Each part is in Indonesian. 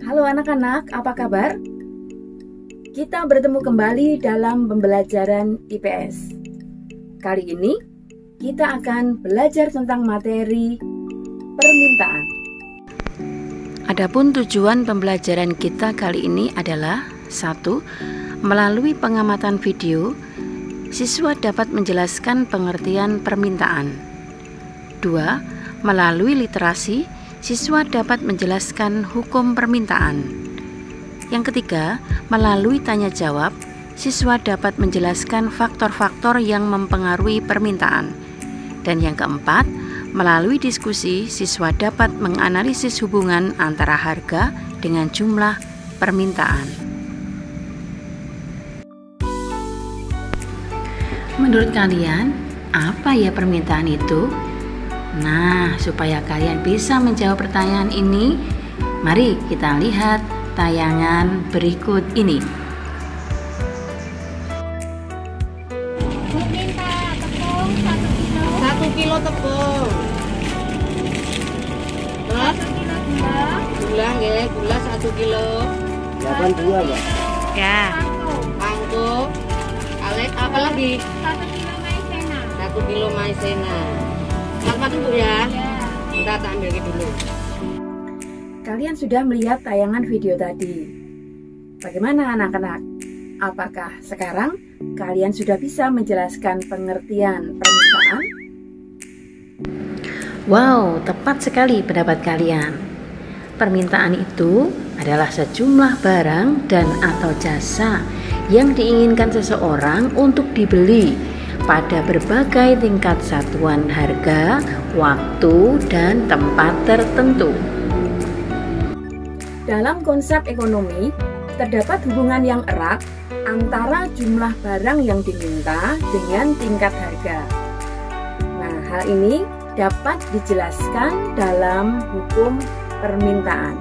Halo anak-anak, apa kabar? Kita bertemu kembali dalam pembelajaran IPS. Kali ini kita akan belajar tentang materi permintaan. Adapun tujuan pembelajaran kita kali ini adalah 1. Melalui pengamatan video, siswa dapat menjelaskan pengertian permintaan. 2. Melalui literasi, siswa dapat menjelaskan hukum permintaan. Yang ketiga, melalui tanya jawab, siswa dapat menjelaskan faktor-faktor yang mempengaruhi permintaan. Dan yang keempat, melalui diskusi, siswa dapat menganalisis hubungan antara harga dengan jumlah permintaan. Menurut kalian, apa ya permintaan itu? Nah, supaya kalian bisa menjawab pertanyaan ini, mari kita lihat tayangan berikut ini. Minta tepung 1 kilo. 1 kilo tepung. Terus 1 kilo gula. gula nggih, gula 1 kilo. 82, Mbak. Ya. Pangko. Apa lagi? 1 kilo maizena. 1 kilo maizena. Macam-macam Bu ya. Ya. Bentar tak ambil dulu. Kalian sudah melihat tayangan video tadi. Bagaimana anak-anak? Apakah sekarang kalian sudah bisa menjelaskan pengertian permintaan? Wow, tepat sekali pendapat kalian. Permintaan itu adalah sejumlah barang dan atau jasa yang diinginkan seseorang untuk dibeli pada berbagai tingkat satuan harga, waktu, dan tempat tertentu. Dalam konsep ekonomi, terdapat hubungan yang erat antara jumlah barang yang diminta dengan tingkat harga. Nah, hal ini dapat dijelaskan dalam hukum permintaan.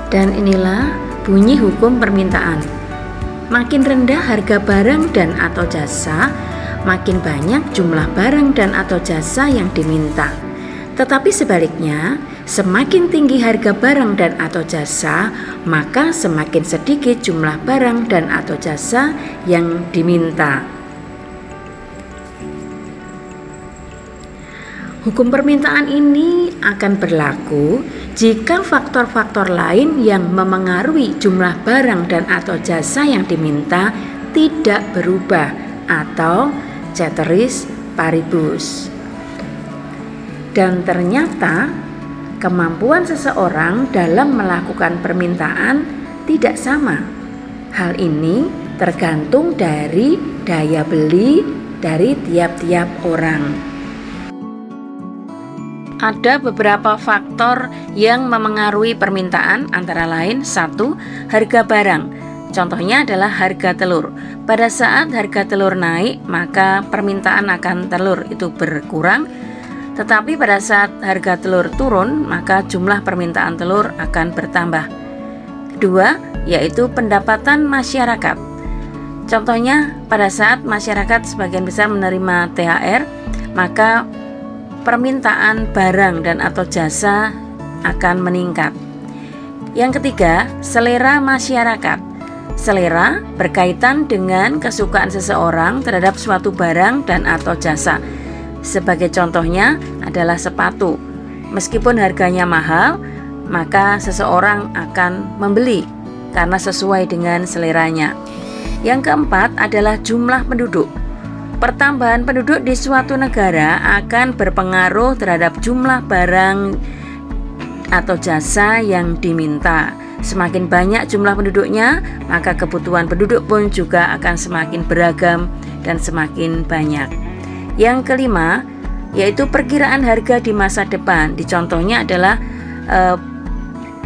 Dan inilah bunyi hukum permintaan. Makin rendah harga barang dan atau jasa, makin banyak jumlah barang dan atau jasa yang diminta. Tetapi sebaliknya, semakin tinggi harga barang dan atau jasa, maka semakin sedikit jumlah barang dan atau jasa yang diminta. Hukum permintaan ini akan berlaku jika faktor-faktor lain yang memengaruhi jumlah barang dan atau jasa yang diminta tidak berubah atau ceteris paribus. Dan ternyata kemampuan seseorang dalam melakukan permintaan tidak sama. Hal ini tergantung dari daya beli dari tiap-tiap orang. Ada beberapa faktor yang memengaruhi permintaan, antara lain 1. Harga barang. Contohnya adalah harga telur. Pada saat harga telur naik, maka permintaan akan telur itu berkurang. Tetapi pada saat harga telur turun, maka jumlah permintaan telur akan bertambah. 2, yaitu pendapatan masyarakat. Contohnya, pada saat masyarakat sebagian besar menerima THR, maka permintaan barang dan atau jasa akan meningkat. Yang ketiga, selera masyarakat. Selera berkaitan dengan kesukaan seseorang terhadap suatu barang dan atau jasa. Sebagai contohnya adalah sepatu. Meskipun harganya mahal, maka seseorang akan membeli karena sesuai dengan seleranya. Yang keempat adalah jumlah penduduk. Pertambahan penduduk di suatu negara akan berpengaruh terhadap jumlah barang atau jasa yang diminta. Semakin banyak jumlah penduduknya, maka kebutuhan penduduk pun juga akan semakin beragam dan semakin banyak. Yang kelima, yaitu perkiraan harga di masa depan. Contohnya adalah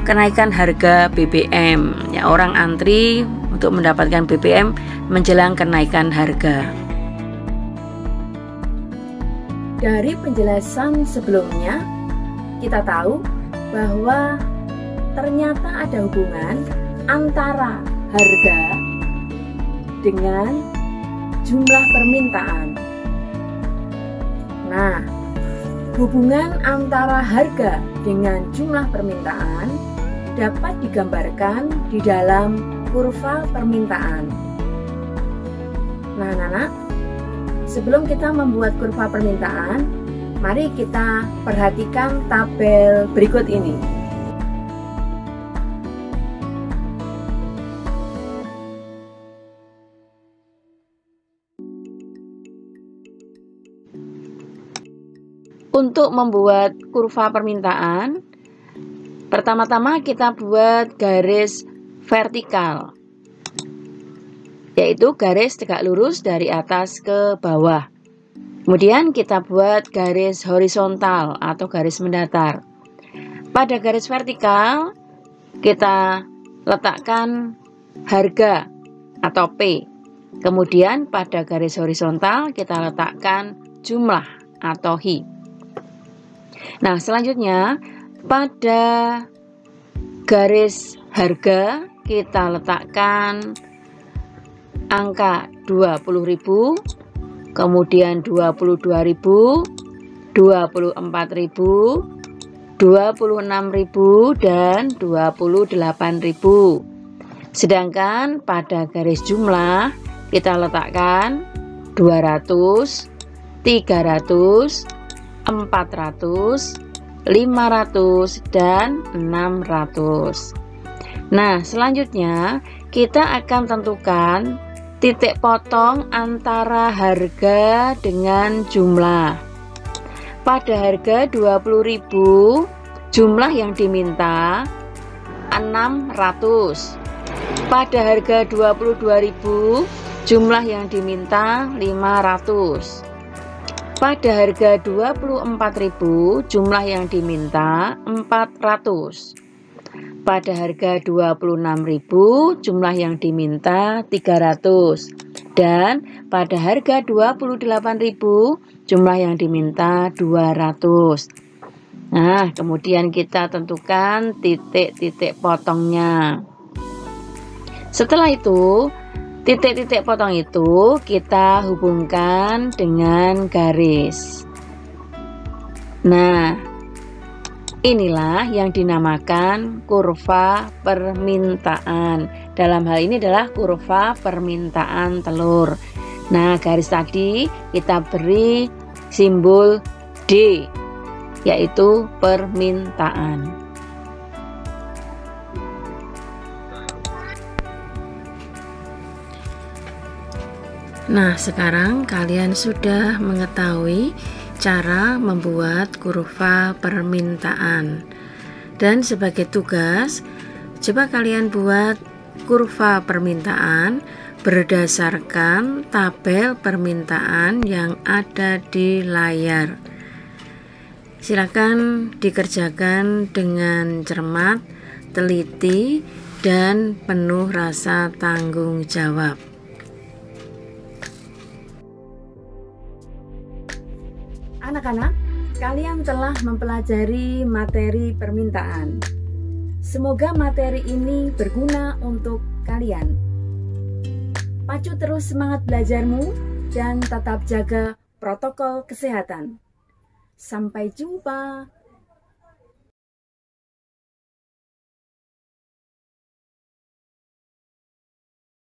kenaikan harga BBM. Ya, orang antri untuk mendapatkan BBM menjelang kenaikan harga. Dari penjelasan sebelumnya, kita tahu bahwa ternyata ada hubungan antara harga dengan jumlah permintaan. Nah, hubungan antara harga dengan jumlah permintaan dapat digambarkan di dalam kurva permintaan. Nah, anak-anak, sebelum kita membuat kurva permintaan, mari kita perhatikan tabel berikut ini. Untuk membuat kurva permintaan, pertama-tama kita buat garis vertikal, yaitu garis tegak lurus dari atas ke bawah. Kemudian kita buat garis horizontal atau garis mendatar. Pada garis vertikal, kita letakkan harga atau P. Kemudian pada garis horizontal, kita letakkan jumlah atau Hi. Nah, selanjutnya pada garis harga kita letakkan angka 20.000, kemudian 22.000, 24.000, 26.000 dan 28.000. Sedangkan pada garis jumlah kita letakkan 200, 300, 400, 500 dan 600. Nah, selanjutnya kita akan tentukan titik potong antara harga dengan jumlah. Pada harga 20.000, jumlah yang diminta 600. Pada harga 22.000, jumlah yang diminta 500. Pada harga 24.000, jumlah yang diminta 400. Pada harga 26.000, jumlah yang diminta 300. Dan pada harga 28.000, jumlah yang diminta 200. Nah, kemudian kita tentukan titik-titik potongnya. Setelah itu, titik-titik potong itu kita hubungkan dengan garis. Nah, inilah yang dinamakan kurva permintaan. Dalam hal ini adalah kurva permintaan telur. Nah, garis tadi kita beri simbol D, yaitu permintaan. Nah, sekarang kalian sudah mengetahui cara membuat kurva permintaan. Dan sebagai tugas, coba kalian buat kurva permintaan berdasarkan tabel permintaan yang ada di layar. Silakan dikerjakan dengan cermat, teliti, dan penuh rasa tanggung jawab. Anak-anak, kalian telah mempelajari materi permintaan. Semoga materi ini berguna untuk kalian. Pacu terus semangat belajarmu dan tetap jaga protokol kesehatan. Sampai jumpa.